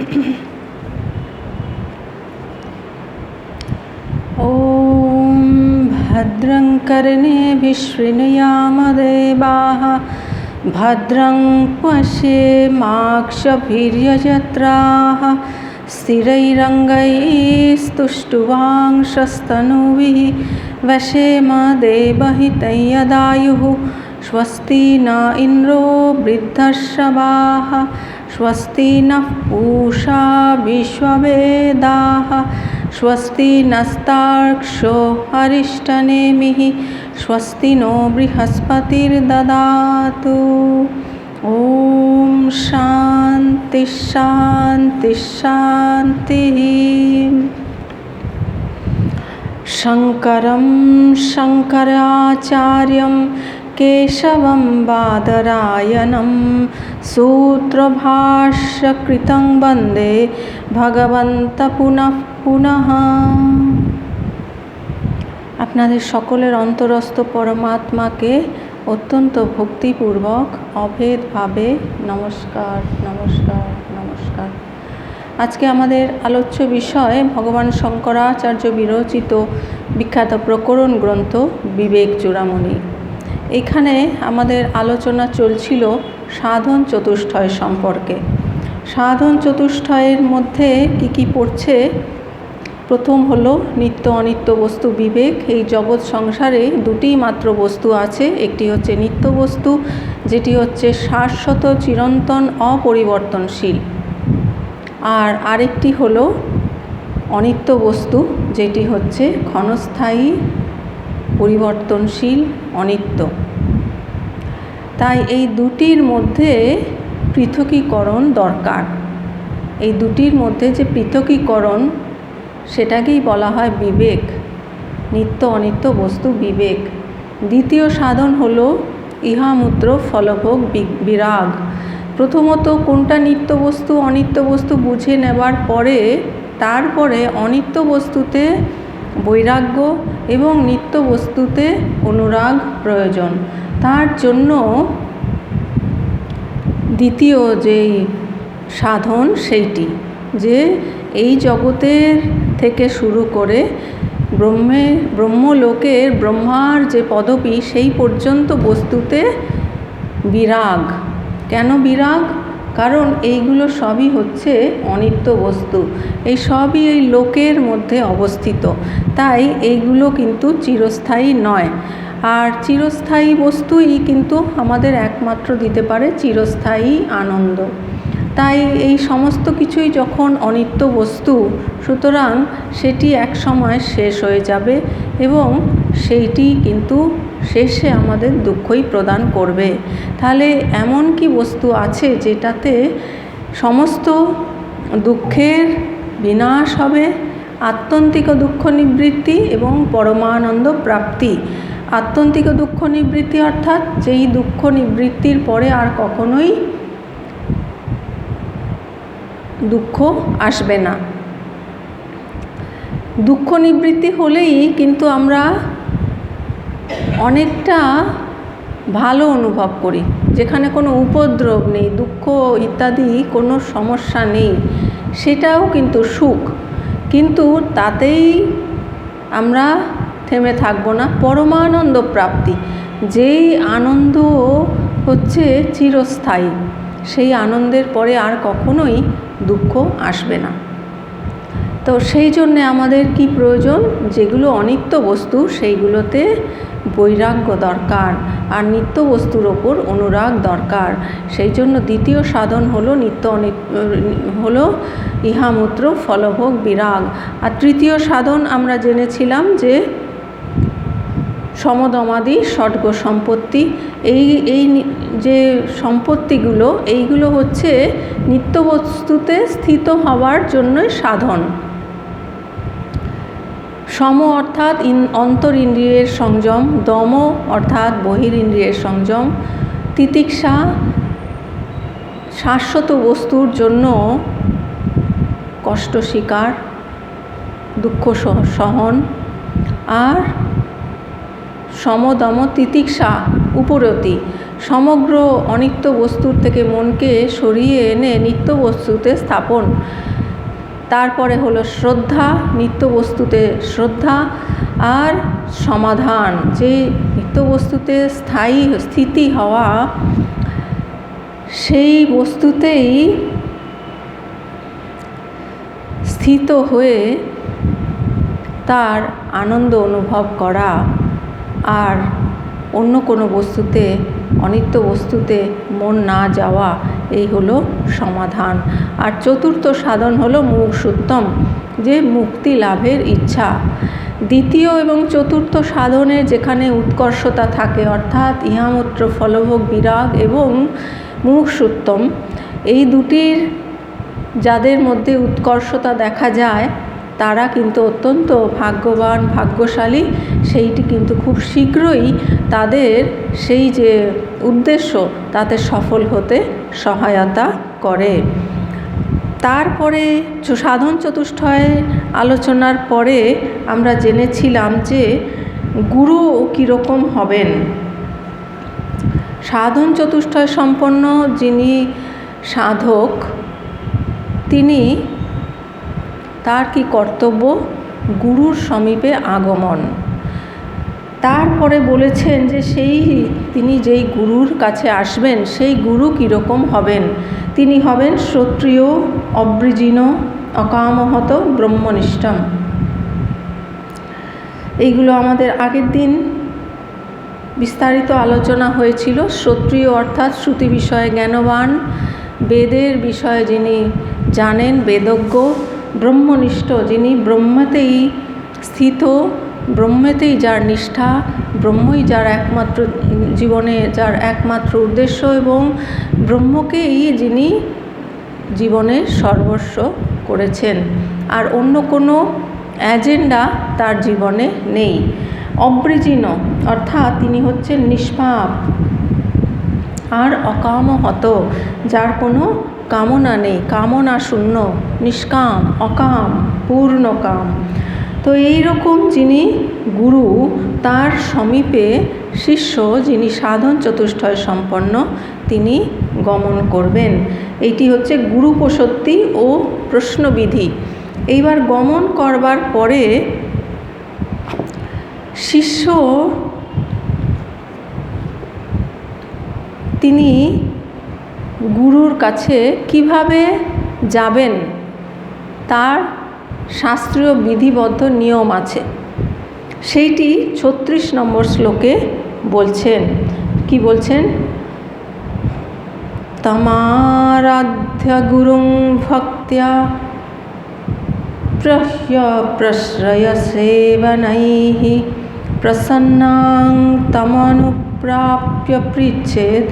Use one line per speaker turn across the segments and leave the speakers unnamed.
ॐ भद्रं कर्णेभिः शृणुयामदेवाः भद्रं पश्येमाक्षभिर्यजत्राः स्थिरैरङ्गैस्तुष्टुवांशस्तनूभिः वशेम देवहितं यदायुः स्वस्ति न इन्द्रो वृद्धश्रवाः स्वस्ति नः पूषा विश्ववेदाः स्वस्ति नस्तार्क्ष्यो अरिष्टनेमिः स्वस्ति नो बृहस्पतिर्ददातु। ॐ शान्ति शान्ति शान्तिः। शङ्करं शङ्कराचार्यं केशवं बादरायणं सूत्रभाष्यकृतं वन्दे भगवन्तं पुनः पुनः। আপনাদের সকলের অন্তরস্থ পরমাত্মাকে অত্যন্ত ভক্তিপূর্বক অভেদভাবে নমস্কার নমস্কার নমস্কার। আজকে আমাদের আলোচ্য বিষয় ভগবান শঙ্করাচার্য বিরচিত বিখ্যাত প্রকরণ গ্রন্থ বিবেক চূড়ামণি। এখানে আমাদের আলোচনা চলছিল সাধন চতুষ্টয় সম্পর্কে। সাধন চতুষ্টয়ের মধ্যে কি পড়ছে? প্রথম হলো নিত্য অনিত্য বস্তু বিবেক। এই জগৎ সংসারে দুটি মাত্র বস্তু আছে, একটি হচ্ছে নিত্য বস্তু, যেটি হচ্ছে শাশ্বত চিরন্তন অপরিবর্তনশীল, আর আরেকটি হলো অনিত্য বস্তু, যেটি হচ্ছে ক্ষণস্থায়ী পরিবর্তনশীল অনিত্য। তাই এই দুটির মধ্যে পৃথকীকরণ দরকার। এই দুটির মধ্যে যে পৃথকীকরণ, সেটাকেই বলা হয় বিবেক, নিত্য অনিত্য বস্তু বিবেক। দ্বিতীয় সাধন হলো ইহামূত্র ফলভোগ বিরাগ। প্রথমত কোনটা নিত্য বস্তু অনিত্য বস্তু বুঝে নেবার পরে তারপরে অনিত্য বস্তুতে বৈরাগ্য এবং নিত্য বস্তুতে অনুরাগ প্রয়োজন। তার জন্য দ্বিতীয় যেই সাধন সেইটি, যে এই জগতের থেকে শুরু করে ব্রহ্মলোকের ব্রহ্মার যে পদবী, সেই পর্যন্ত বস্তুতে বিরাগ। কেন বিরাগ? কারণ এইগুলো সবই হচ্ছে অনিত্য বস্তু, এই সবই এই লোকের মধ্যে অবস্থিত, তাই এইগুলো কিন্তু চিরস্থায়ী নয়। আর চিরস্থায়ী বস্তুই কিন্তু আমাদের একমাত্র দিতে পারে চিরস্থায়ী আনন্দ। তাই এই সমস্ত কিছুই যখন অনিত্য বস্তু, সুতরাং সেটি এক সময় শেষ হয়ে যাবে এবং সেইটি কিন্তু শেষে আমাদের দুঃখই প্রদান করবে। তাহলে এমন কি বস্তু আছে যেটাতে সমস্ত দুঃখের বিনাশ হবে, আত্যন্তিক দুঃখ নিবৃত্তি এবং পরমানন্দ প্রাপ্তি। আত্যন্তিক দুঃখ নিবৃত্তি অর্থাৎ যেই দুঃখ নিবৃত্তির পরে আর কখনোই দুঃখ আসবে না। দুঃখ নিবৃত্তি হলেই কিন্তু আমরা অনেকটা ভালো অনুভব করি, যেখানে কোনো উপদ্রব নেই, দুঃখ ইত্যাদি কোনো সমস্যা নেই, সেটাও কিন্তু সুখ। কিন্তু তাতেই আমরা থেমে থাকবো না। পরমানন্দ প্রাপ্তি, যেই আনন্দ হচ্ছে চিরস্থায়ী, সেই আনন্দের পরে আর কখনোই দুঃখ আসবে না। তো সেই জন্যে আমাদের কি প্রয়োজন? যেগুলো অনিত্য বস্তু সেইগুলোতে বৈরাগ্য দরকার, আর নিত্য বস্তুর ওপর অনুরাগ দরকার। সেই জন্য দ্বিতীয় সাধন হলো হলো ইহামূত্র ফলভোগ বিরাগ। আর তৃতীয় সাধন আমরা জেনেছিলাম যে সমদমাদি ষড্গ সম্পত্তি। এই যে সম্পত্তিগুলো, এইগুলো হচ্ছে নিত্য বস্তুতে স্থিত হওয়ার জন্যই সাধন। সম অর্থাৎ অন্তর ইন্দ্রিয়ের সংযম, দম অর্থাৎ বহির ইন্দ্রিয়ের সংযম, তিতিক্ষা শাশ্বত বস্তুর জন্য কষ্ট স্বীকার, দুঃখ সহন, আর সমদম তিতিক্ষা উপরতি। সমগ্র অনিত্য বস্তুর থেকে মনকে সরিয়ে এনে নিত্য বস্তুতে স্থাপন। তারপরে হলো শ্রদ্ধা, নিত্য বস্তুতে শ্রদ্ধা, আর সমাধান, যে নিত্য বস্তুতে স্থিতি হওয়া, সেই বস্তুতেই স্থিত হয়ে তার আনন্দ অনুভব করা, আর অন্য কোনো বস্তুতে, অনিত্য বস্তুতে মন না যাওয়া, এই হলো সমাধান। আর চতুর্থ সাধন হলো মুমুক্ষুত্বম, যে মুক্তি লাভের ইচ্ছা। দ্বিতীয় এবং চতুর্থ সাধনের যেখানে উৎকর্ষতা থাকে, অর্থাৎ ইহামূত্র ফলভোগ বিরাগ এবং মুমুক্ষুত্বম, এই দুটির যাদের মধ্যে উৎকর্ষতা দেখা যায় তারা কিন্তু অত্যন্ত ভাগ্যবান, ভাগ্যশালী। সেইটি কিন্তু খুব শীঘ্রই তাদের সেই যে উদ্দেশ্য তাতে সফল হতে সহায়তা করে। তারপরে সাধন চতুষ্টয় আলোচনার পরে আমরা জেনেছিলাম যে গুরু কীরকম হবেন। সাধন চতুষ্টয় সম্পন্ন যিনি সাধক, তিনি, তার কি কর্তব্য? গুরুর সমীপে আগমন। তারপরে বলেছেন যে তিনি যেই গুরুর কাছে আসবেন সেই গুরু কীরকম হবেন। তিনি হবেন শ্রোত্রিয়, অবৃজিন, অকামহত, ব্রহ্মনিষ্ঠম। এইগুলো আমাদের আগের দিন বিস্তারিত আলোচনা হয়েছিল। শ্রোত্রিয় অর্থাৎ শ্রুতি বিষয়ে জ্ঞানবান, বেদের বিষয়ে যিনি জানেন, বেদজ্ঞ। ব্রহ্মনিষ্ঠ, যিনি ব্রহ্মতেই স্থিত, ব্রহ্মেতেই যার নিষ্ঠা, ব্রহ্মই যার একমাত্র জীবনে, যার একমাত্র উদ্দেশ্য, এবং ব্রহ্মকেই যিনি জীবনে সর্বস্ব করেছেন, আর অন্য কোনো এজেন্ডা তার জীবনে নেই। অবৃজিন অর্থাৎ তিনি হচ্ছেন নিষ্পাপ, আর অকামহত, যার কোনো কামনা নেই, কামনা শূন্য, নিষ্কাম, অকাম, পূর্ণকাম। তো এইরকম যিনি গুরু, তার সমীপে শিষ্য যিনি সাধন চতুষ্টয় সম্পন্ন, তিনি গমন করবেন। এইটি হচ্ছে গুরুপসত্তি ও প্রশ্নবিধি। এইবার গমন করবার পরে শিষ্য তিনি গুরুর কাছে কিভাবে যাবেন তার শাস্ত্রীয় বিধিবদ্ধ নিয়ম আছে। সেইটি 36 নম্বর শ্লোকে বলছেন। কি বলছেন? তমারাধ্য গুরুং ভক্ত্যা প্রশ্রয় সেবনৈঃ প্রসন্নাং তমনুপ্রাপ্য পৃচ্ছেদ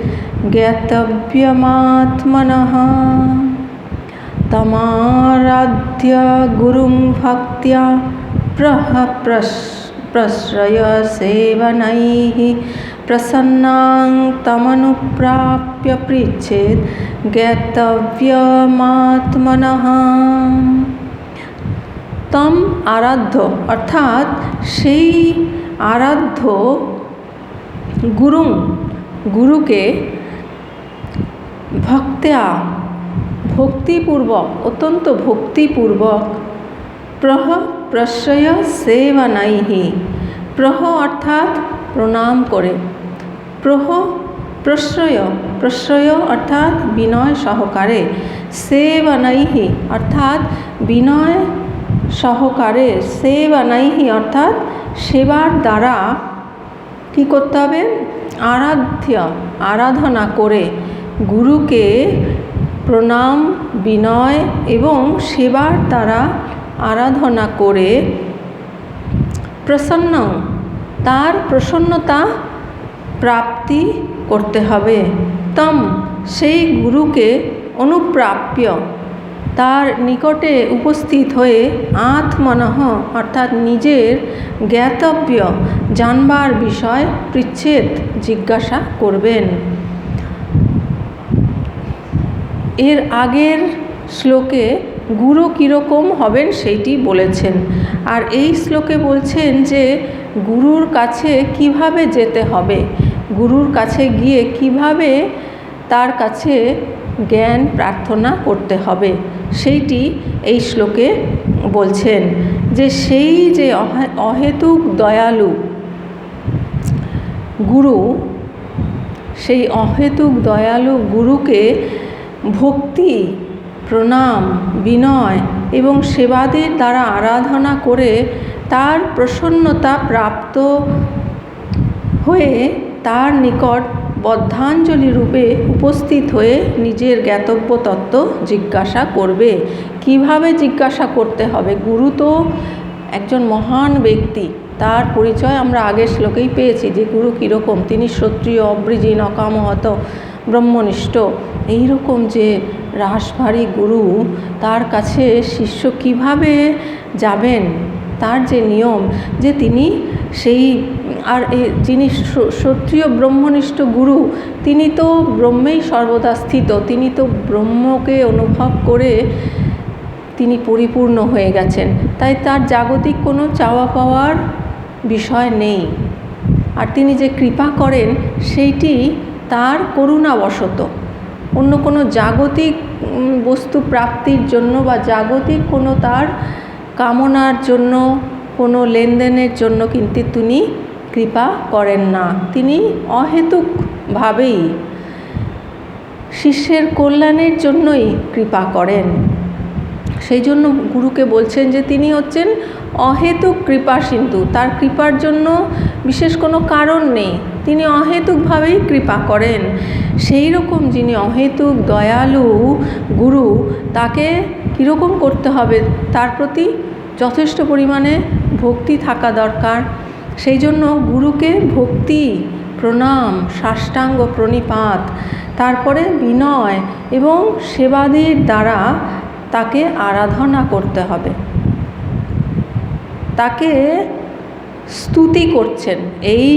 জ্ঞাতব্যমাত্মনঃ। তমারাধ্য গুরুং ভক্ত্যা প্রশ্রয় সেবনৈঃ প্রসন্নাং তমনুপ্রাপ্য পৃচ্ছেদ জ্ঞাতব্যমাত্মনঃ। তম আরাধ্য অর্থাৎ সেই আরাধ্য গুরুকে ভক্ত্যা ভক্তিপূর্বক, অত্যন্ত ভক্তিপূর্বক, প্রশ্রয় সেবনৈঃ, অর্থাৎ প্রণাম করে, প্রশ্রয় অর্থাৎ বিনয় সহকারে, সেবনৈঃ অর্থাৎ বিনয় সহকারে, সেবনৈঃ অর্থাৎ সেবার দ্বারা কি করতে হবে? আরাধনা করে, গুরুকে প্রণাম, বিনয় এবং সেবার দ্বারা আরাধনা করে, প্রসন্ন তার প্রসন্নতা প্রাপ্তি করতে হবে। তম সেই গুরুকে অনুপ্রাপ্য তার নিকটে উপস্থিত হয়ে, আত্মনঃ অর্থাৎ নিজের জ্ঞাতব্য জানবার বিষয় পৃচ্ছেদ জিজ্ঞাসা করবেন। এর আগের শ্লোকে গুরু কীরকম হবেন সেইটি বলেছেন, আর এই শ্লোকে বলছেন যে গুরুর কাছে কিভাবে যেতে হবে। গুরুর কাছে গিয়ে কিভাবে তার কাছে জ্ঞান প্রার্থনা করতে হবে সেইটি এই শ্লোকে বলছেন, যে সেই যে অহেতুক দয়ালু গুরু, সেই অহেতুক দয়ালু গুরুকে ভক্তি, প্রণাম, বিনয় এবং সেবাদির দ্বারা আরাধনা করে তার প্রসন্নতা প্রাপ্ত হয়ে তার নিকট বদ্ধাঞ্জলি রূপে উপস্থিত হয়ে নিজের জ্ঞাতব্য তত্ত্ব জিজ্ঞাসা করবে। কিভাবে জিজ্ঞাসা করতে হবে? গুরু তো একজন মহান ব্যক্তি, তার পরিচয় আমরা আগের শ্লোকেই পেয়েছি যে গুরু কীরকম। তিনি ক্ষত্রিয়, অবৃজিন, অকামহত, ব্রহ্মনিষ্ঠ। এইরকম যে রাশভারী গুরু, তার কাছে শিষ্য কিভাবে যাবেন, তার যে নিয়ম, যে তিনি সেই আর যিনি ক্ষত্রিয় ব্রহ্মনিষ্ঠ গুরু, তিনি তো ব্রহ্মেই সর্বদা স্থিত, তিনি তো ব্রহ্মকে অনুভব করে তিনি পরিপূর্ণ হয়ে গেছেন, তাই তার জাগতিক কোনো চাওয়া পাওয়ার বিষয় নেই। আর তিনি যে কৃপা করেন সেইটি তার করুণাবশত, অন্য কোনো জাগতিক বস্তু প্রাপ্তির জন্য বা জাগতিক কোনো তার কামনার জন্য, কোনো লেনদেনের জন্য কিন্তু তিনি কৃপা করেন না। তিনি অহেতুকভাবেই শিষ্যের কল্যাণের জন্যই কৃপা করেন। সেই জন্য গুরুকে বলছেন যে তিনি হচ্ছেন অহেতুক কৃপা সিন্ধু, তার কৃপার জন্য বিশেষ কোনো কারণ নেই, তিনি অহেতুকভাবেই কৃপা করেন। সেই রকম যিনি অহেতুক দয়ালু গুরু, তাকে কীরকম করতে হবে? তার প্রতি যথেষ্ট পরিমাণে ভক্তি থাকা দরকার। সেই জন্য গুরুকে ভক্তি, প্রণাম, সাষ্টাঙ্গ প্রণিপাত, তারপরে বিনয় এবং সেবাদির দ্বারা তাকে আরাধনা করতে হবে। তাকে স্তুতি করছেন এই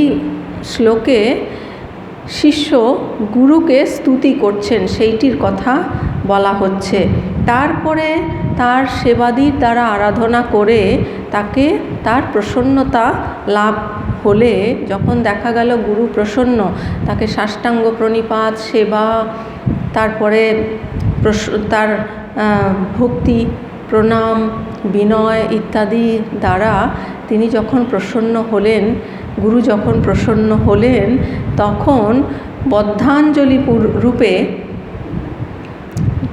শ্লোকে, শিষ্য গুরুকে স্তুতি করছেন, সেইটির কথা বলা হচ্ছে। তারপরে তার সেবাদির দ্বারা আরাধনা করে তাকে তার প্রসন্নতা লাভ হলে, যখন দেখা গেল গুরু প্রসন্ন, তাকে সাষ্টাঙ্গ প্রণিপাত, সেবা, তারপরে তার ভক্তি, প্রণাম, বিনয় ইত্যাদি দ্বারা তিনি যখন প্রসন্ন হলেন, গুরু যখন প্রসন্ন হলেন, তখন বদ্ধাঞ্জলি রূপে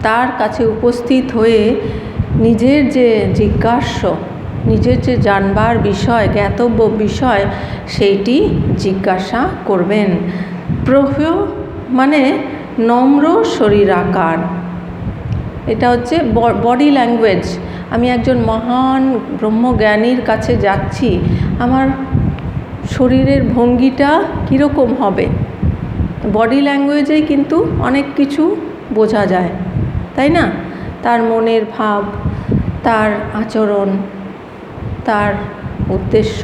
তার কাছে উপস্থিত হয়ে নিজের যে জিজ্ঞাস্য, নিজের যে জানবার বিষয়, জ্ঞাতব্য বিষয়, সেইটি জিজ্ঞাসা করবেন। প্রভ্য মানে নম্র শরীরাকার, এটা হচ্ছে বডি ল্যাঙ্গুয়েজ। আমি একজন মহান ব্রহ্মজ্ঞানীর কাছে যাচ্ছি, আমার শরীরের ভঙ্গিটা কীরকম হবে? বডি ল্যাঙ্গুয়েজেই কিন্তু অনেক কিছু বোঝা যায়, তাই না? তার মনের ভাব, তার আচরণ, তার উদ্দেশ্য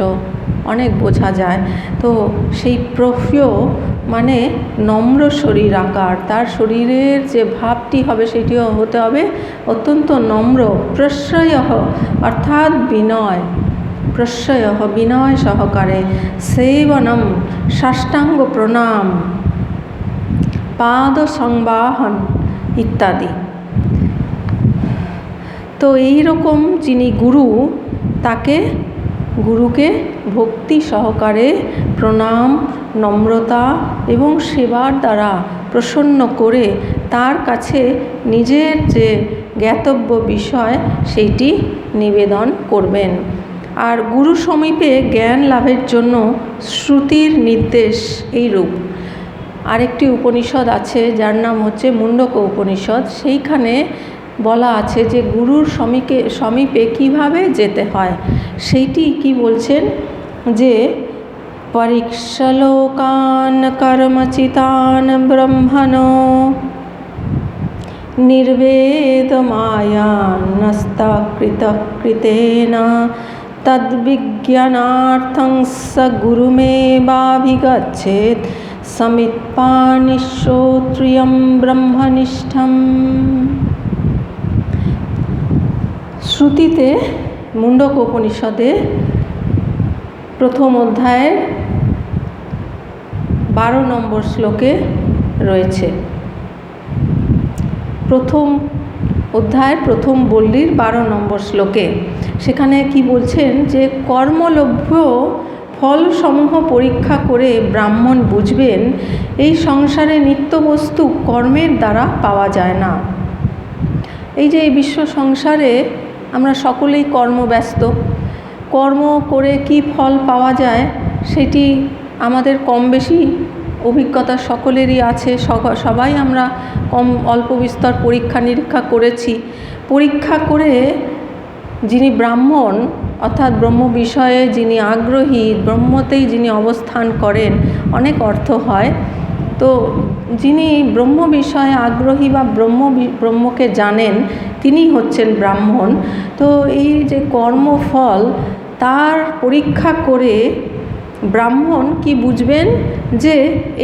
অনেক বোঝা যায়। তো সেই প্রভ্য মানে নম্র শরীর আকার, তার শরীরের যে ভাবটি হবে সেটিও হতে হবে অত্যন্ত নম্র। প্রশ্রয় অর্থাৎ বিনয়, প্রশ্রয় বিনয় সহকারে, সেবনম সাষ্টাঙ্গ প্রণাম, পাদ সংবাহন ইত্যাদি। তো এই রকম যিনি গুরু, তাকে গুরুকে ভক্তি সহকারে প্রণাম, নম্রতা এবং সেবার দ্বারা প্রসন্ন করে তার কাছে নিজের যে জ্ঞাতব্য বিষয় সেইটি নিবেদন করবেন। আর গুরু সমীপে জ্ঞান লাভের জন্য শ্রুতির নির্দেশ এইরূপ। আরেকটি উপনিষদ আছে যার নাম হচ্ছে মুন্ডক উপনিষদ, সেইখানে বলা আছে যে গুরুর সমীপে কিভাবে যেতে হয়। সেইটি কি বলছেন, যে পরীক্ষলোকান কর্মচিতান ব্রহ্মণো নির্বেদ মায়ান্নস্তা কৃতেন তদ্বিজ্ঞানার্থং স গুরুমেবাভিগচ্ছেৎ সমিৎপানিশ্রোত্রিয়ম ব্রহ্মনিষ্ঠম। শ্রুতিতে মুন্ডক উপনিষদে প্রথম অধ্যায়ের 12 নম্বর শ্লোকে রয়েছে। প্রথম অধ্যায়ের প্রথম বল্লীর 12 নম্বর শ্লোকে সেখানে কি বলছেন যে কর্মলভ্য ফলসমূহ পরীক্ষা করে ব্রাহ্মণ বুঝবেন এই সংসারে নিত্যবস্তু কর্মের দ্বারা পাওয়া যায় না। এই যে এই বিশ্ব সংসারে আমরা সকলেই কর্মব্যস্ত, কর্ম করে কি ফল পাওয়া যায় সেটি আমাদের কম বেশি অভিজ্ঞতা সকলেরই আছে। সবাই আমরা অল্প বিস্তর পরীক্ষা নিরীক্ষা করেছি। পরীক্ষা করে যিনি ব্রাহ্মণ অর্থাৎ ব্রহ্ম বিষয়ে যিনি আগ্রহী, ব্রহ্মতেই যিনি অবস্থান করেন, অনেক অর্থ হয়। তো যিনি ব্রহ্ম বিষয়ে আগ্রহী বা ব্রহ্মকে জানেন তিনি হচ্ছেন ব্রাহ্মণ। তো এই যে কর্মফল তার পরীক্ষা করে ব্রাহ্মণ কি বুঝবেন যে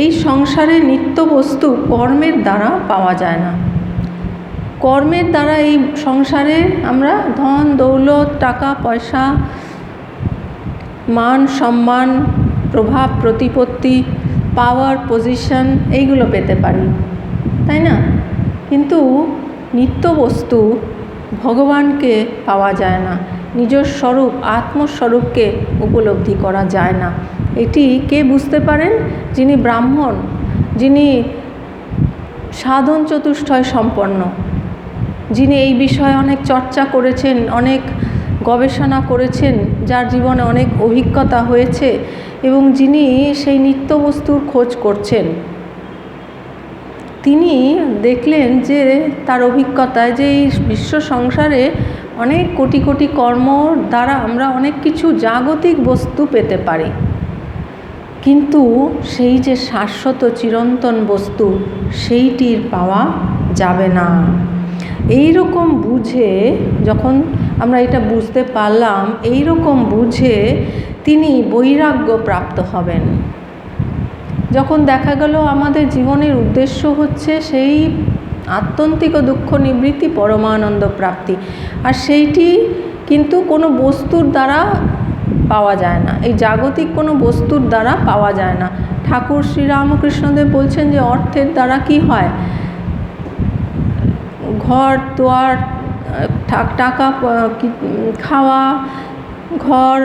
এই সংসারে নিত্যবস্তু কর্মের দ্বারা পাওয়া যায় না। কর্মের দ্বারা এই সংসারে আমরা ধন দৌলত, টাকা পয়সা, মান সম্মান, প্রভাব প্রতিপত্তি, পাওয়ার, পজিশন এইগুলো পেতে পারি, তাই না? কিন্তু নিত্যবস্তু ভগবানকে পাওয়া যায় না, নিজের স্বরূপ আত্মস্বরূপকে উপলব্ধি করা যায় না। এটি কে বুঝতে পারেন? যিনি ব্রাহ্মণ, যিনি সাধন চতুষ্টয় সম্পন্ন, যিনি এই বিষয়ে অনেক চর্চা করেছেন, অনেক গবেষণা করেছেন, যার জীবনে অনেক অভিজ্ঞতা হয়েছে এবং যিনি সেই নিত্যবস্তুর খোঁজ করছেন। তিনি দেখলেন যে তার অভিজ্ঞতায় যে এই বিশ্ব সংসারে অনেক কোটি কোটি কর্মর দ্বারা আমরা অনেক কিছু জাগতিক বস্তু পেতে পারি, কিন্তু সেই যে শাশ্বত চিরন্তন বস্তু সেইটির পাওয়া যাবে না। এই রকম বুঝে যখন আমরা এটা বুঝতে পারলাম, এই রকম বুঝে তিনি বৈরাগ্য প্রাপ্ত হবেন। যখন দেখা গেল আমাদের জীবনের উদ্দেশ্য হচ্ছে সেই আত্যন্তিক দুঃখ নিবৃত্তি, পরমানন্দ প্রাপ্তি, আর সেইটি কিন্তু কোনো বস্তুর দ্বারা পাওয়া যায় না, এই জাগতিক কোনো বস্তুর দ্বারা পাওয়া যায় না। ঠাকুর শ্রীরামকৃষ্ণদেব বলছেন যে অর্থের দ্বারা কি হয়? ঘর দুয়ার, টাকা, খাওয়া, ঘর,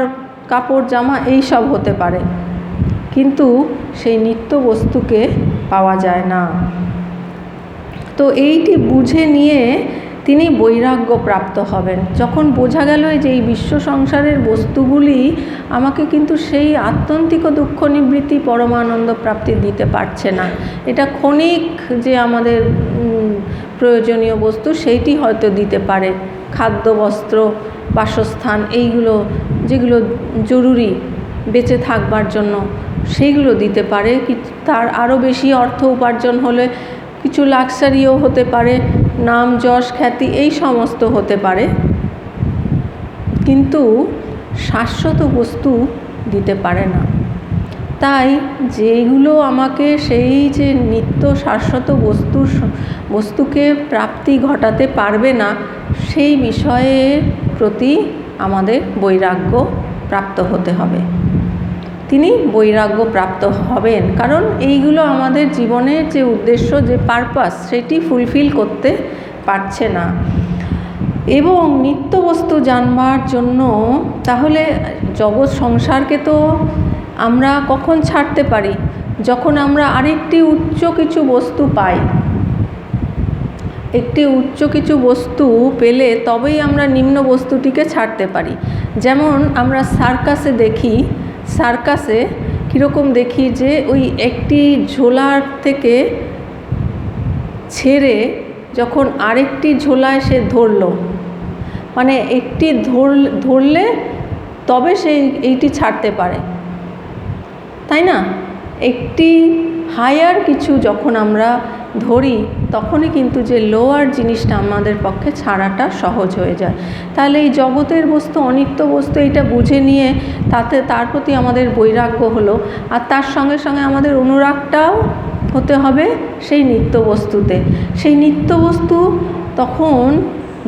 কাপড় জামা এই সব হতে পারে, কিন্তু সেই নিত্য বস্তুকে পাওয়া যায় না। তো এইটি বুঝে নিয়ে তিনি বৈরাগ্য প্রাপ্ত হবেন। যখন বোঝা গেল যে এই বিশ্ব সংসারের বস্তুগুলি আমাকে কিন্তু সেই আত্যন্তিক দুঃখ নিবৃত্তি, পরমানন্দ প্রাপ্তি দিতে পারছে না, এটা ক্ষণিক যে আমাদের প্রয়োজনীয় বস্তু সেইটি হয়তো দিতে পারে, খাদ্য, বস্ত্র, বাসস্থান, এইগুলো যেগুলো জরুরি বেঁচে থাকবার জন্য সেইগুলো দিতে পারে। তার আরও বেশি অর্থ উপার্জন হলে কিছু লাক্সারিও হতে পারে, নাম যশ খ্যাতি এই সমস্ত হতে পারে, কিন্তু শাশ্বত বস্তু দিতে পারে না। তাই যেগুলো আমাকে সেই যে নিত্য শাশ্বত বস্তুকে প্রাপ্তি ঘটাতে পারবে না, সেই বিষয়ের প্রতি আমাদের বৈরাগ্য প্রাপ্ত হতে হবে। তিনি বৈরাগ্য প্রাপ্ত হবেন, কারণ এইগুলো আমাদের জীবনের যে উদ্দেশ্য, যে পারপাস, সেটি ফুলফিল করতে পারছে না। এবং নিত্য বস্তু জানবার জন্য তাহলে জগৎ সংসারকে তো আমরা কখন ছাড়তে পারি? যখন আমরা আরেকটি উচ্চ কিছু বস্তু পাই। একটি উচ্চ কিছু বস্তু পেলে তবেই আমরা নিম্ন বস্তুটিকে ছাড়তে পারি। যেমন আমরা সার্কাসে দেখি, সার্কাসে কীরকম দেখি যে ওই একটি ঝোলার থেকে ছেড়ে যখন আরেকটি ঝোলায় সে ধরলো, মানে একটি ধরলে তবে সে এইটি ছাড়তে পারে, তাই না? একটি হায়ার কিছু যখন আমরা ধরি তখনই কিন্তু যে লোয়ার জিনিসটা আমাদের পক্ষে ছাড়াটা সহজ হয়ে যায়। তাহলে এই জগতের বস্তু অনিত্য বস্তু এইটা বুঝে নিয়ে তার প্রতি আমাদের বৈরাগ্য হলো, আর তার সঙ্গে সঙ্গে আমাদের অনুরাগটাও হতে হবে সেই নিত্য বস্তুতে। সেই নিত্য বস্তু তখন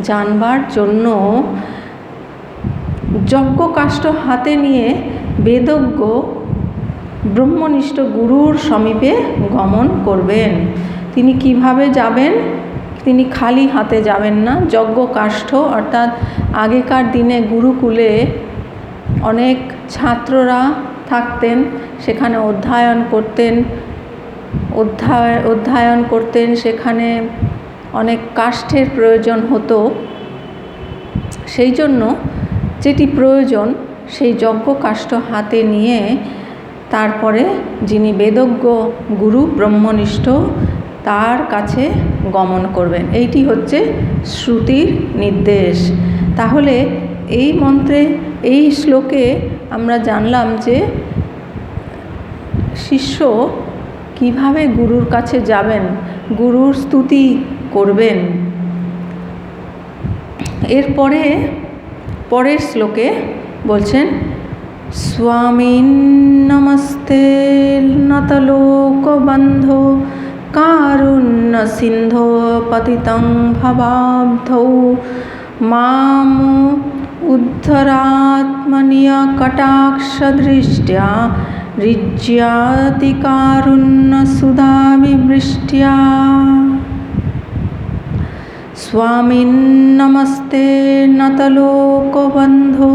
জানবার জন্য যজ্ঞ কাষ্ঠ হাতে নিয়ে বেদজ্ঞ ব্রহ্মনিষ্ঠ গুরুর সমীপে গমন করবেন। তিনি কিভাবে যাবেন? তিনি খালি হাতে যাবেন না। যজ্ঞ কাষ্ঠ, অর্থাৎ আগেকার দিনে গুরুকুলে অনেক ছাত্ররা থাকতেন, সেখানে অধ্যয়ন করতেন, সেখানে অনেক কাষ্ঠের প্রয়োজন হতো। সেই জন্য যেটি প্রয়োজন সেই যজ্ঞ কাষ্ঠ হাতে নিয়ে তারপরে যিনি বেদজ্ঞ গুরু ব্রহ্মনিষ্ঠ তার কাছে গমন করবেন। এইটি হচ্ছে শ্রুতির নির্দেশ। তাহলে এই মন্ত্রে, এই শ্লোকে আমরা জানলাম যে শিষ্য কিভাবে গুরুর কাছে যাবেন, গুরুর স্তুতি করবেন। এরপরে পরের শ্লোকে বলছেন, স্বামীন নমস্তে নতলোকবন্ধো কারুণ্য সিন্ধো পতিতং ভবাব্ধৌ মাম উদ্ধরাত্মনীয় কটাক্ষদৃষ্ট্যা ঋজ্যাতি কারুণ্য সুধাবিবৃष्ट्या। স্বামীন নমস্তে নতলোকবন্ধো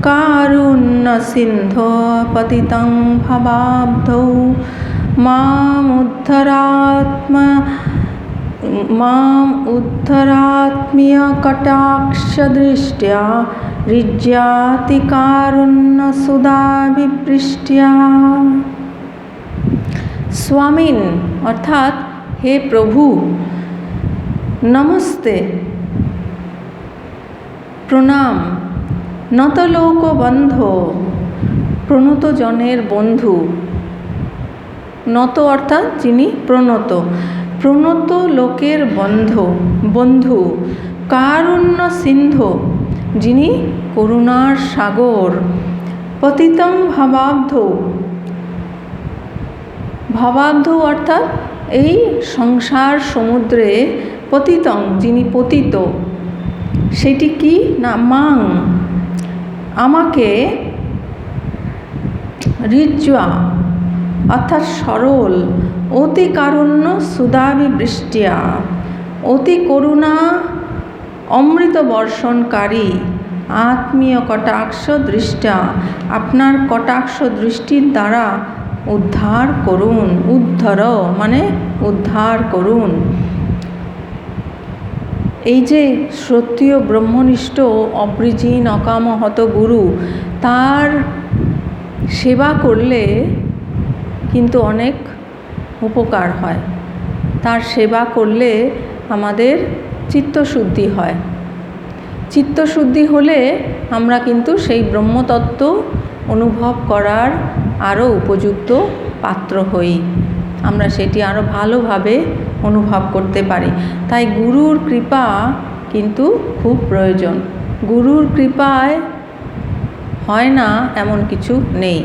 কারুণ্য সিন্ধো পতিতং ভবাব্ধৌ মাম উদ্ধরাত্মীয় কটাক্ষদৃষ্ট্যা ঋজ্যাতি কারুণ্য সুধাবিবৃष्ट्या। স্বামীন অর্থাৎ হে প্রভু, নমস্তে প্রণাম, নতলোকবন্ধ প্রণত জনের বন্ধু। নত অর্থাৎ যিনি প্রণত, প্রণত লোকের বন্ধু। কারুণ্য সিন্ধু যিনি করুণার সাগর। পতিতং ভবাব্ধ অর্থাৎ এই সংসার সমুদ্রে পতিতং যিনি পতিত। সেটি কি না, মাং আমাকে, ঋজ্যা অর্থাৎ সরল, অতি কারুণ্য সুধাবিবৃष्ट्या অতি করুণা অমৃত বর্ষণকারী, আত্মীয় কটাক্ষ দৃষ্টা আপনার কটাক্ষ দৃষ্টির দ্বারা উদ্ধার করুন। উদ্ধর মানে উদ্ধার করুন। এই যে শ্রদ্ধেয় ব্রহ্মনিষ্ঠ অবৃজিন অকামহত গুরু, তার সেবা করলে কিন্তু অনেক উপকার হয়। তার সেবা করলে আমাদের চিত্তশুদ্ধি হয়। চিত্তশুদ্ধি হলে আমরা কিন্তু সেই ব্রহ্মতত্ত্ব অনুভব করার আরও উপযুক্ত পাত্র হই, আমরা সেটি আরও ভালোভাবে অনুভব করতে পারি। তাই গুরুর কৃপা কিন্তু খুব প্রয়োজন। গুরুর কৃপায় হয় না এমন কিছু নেই।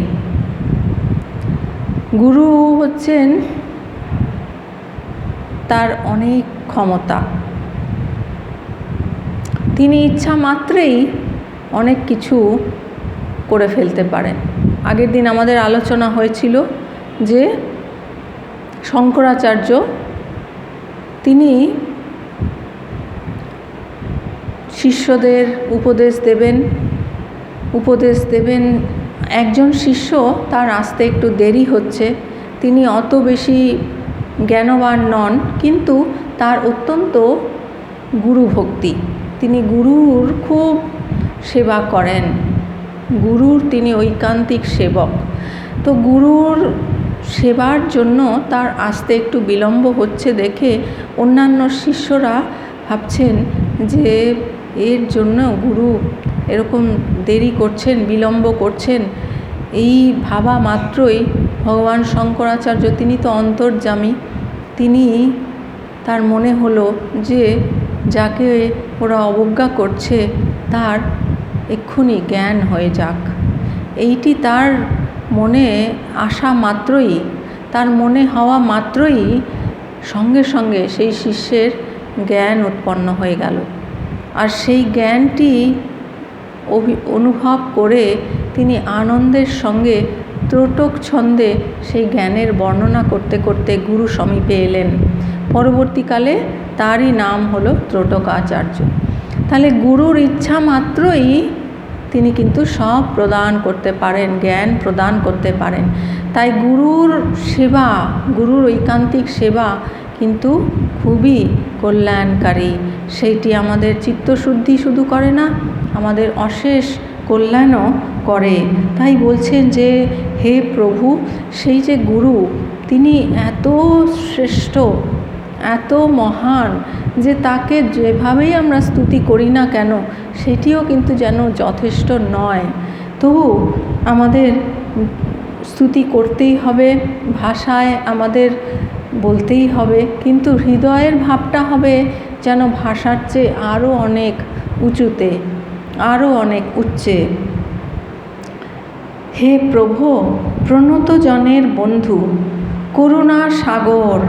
গুরু হচ্ছেন, তার অনেক ক্ষমতা। তিনি ইচ্ছা মাত্রেই অনেক কিছু করে ফেলতে পারেন। আগের দিন আমাদের আলোচনা হয়েছিল যে শঙ্করাচার্য তিনি শিষ্যদের উপদেশ দেবেন। একজন শিষ্য তার আসতে একটু দেরি হচ্ছে, তিনি অত বেশি জ্ঞানবান নন, কিন্তু তার অত্যন্ত গুরুভক্তি। তিনি গুরুর খুব সেবা করেন, গুরুর তিনি ঐকান্তিক সেবক। তো গুরুর সেবার জন্য তার আসতে একটু বিলম্ব হচ্ছে দেখে অন্যান্য শিষ্যরা ভাবছেন যে এর জন্য গুরু এরকম দেরি করছেন, বিলম্ব করছেন। এই ভাবা মাত্রই ভগবান শঙ্করাচার্য, তিনি তো অন্তর্যামী, তার মনে হলো যে যাকে ওরা অবজ্ঞা করছে তার এক্ষুনি জ্ঞান হয়ে যাক। এইটি তার মনে আসা মাত্রই, তার মনে হওয়া মাত্রই সঙ্গে সঙ্গে সেই শিষ্যের জ্ঞান উৎপন্ন হয়ে গেল। আর সেই জ্ঞানটি অনুভব করে তিনি আনন্দের সঙ্গে ত্রটক ছন্দে সেই জ্ঞানের বর্ণনা করতে করতে গুরু সমীপে এলেন। পরবর্তীকালে তারই নাম হলো ত্রটকাচার্য। তাহলে গুরুর ইচ্ছা মাত্রই তিনি কিন্তু সব প্রদান করতে পারেন, জ্ঞান প্রদান করতে পারেন। তাই গুরুর সেবা, গুরুর ঐকান্তিক সেবা কিন্তু খুবই কল্যাণকারী। সেইটি আমাদের চিত্তশুদ্ধি শুধু করে না, আমাদের অশেষ কল্যাণও করে। তাই বলছেন যে হে প্রভু, সেই যে গুরু, তিনি এত শ্রেষ্ঠ, এত মহান যে তাকে যেভাবেই আমরা স্তুতি করি না কেন সেটিও কিন্তু যেন যথেষ্ট নয়। তবু আমাদের স্তুতি করতেই হবে, ভাষায় আমাদের বলতেই হবে, কিন্তু হৃদয়ের ভাবটা হবে যেন ভাষার চেয়ে আরও অনেক উঁচুতে, আরও অনেক উচ্চে। হে প্রভু, প্রণত জনের বন্ধু, করুণা সাগর,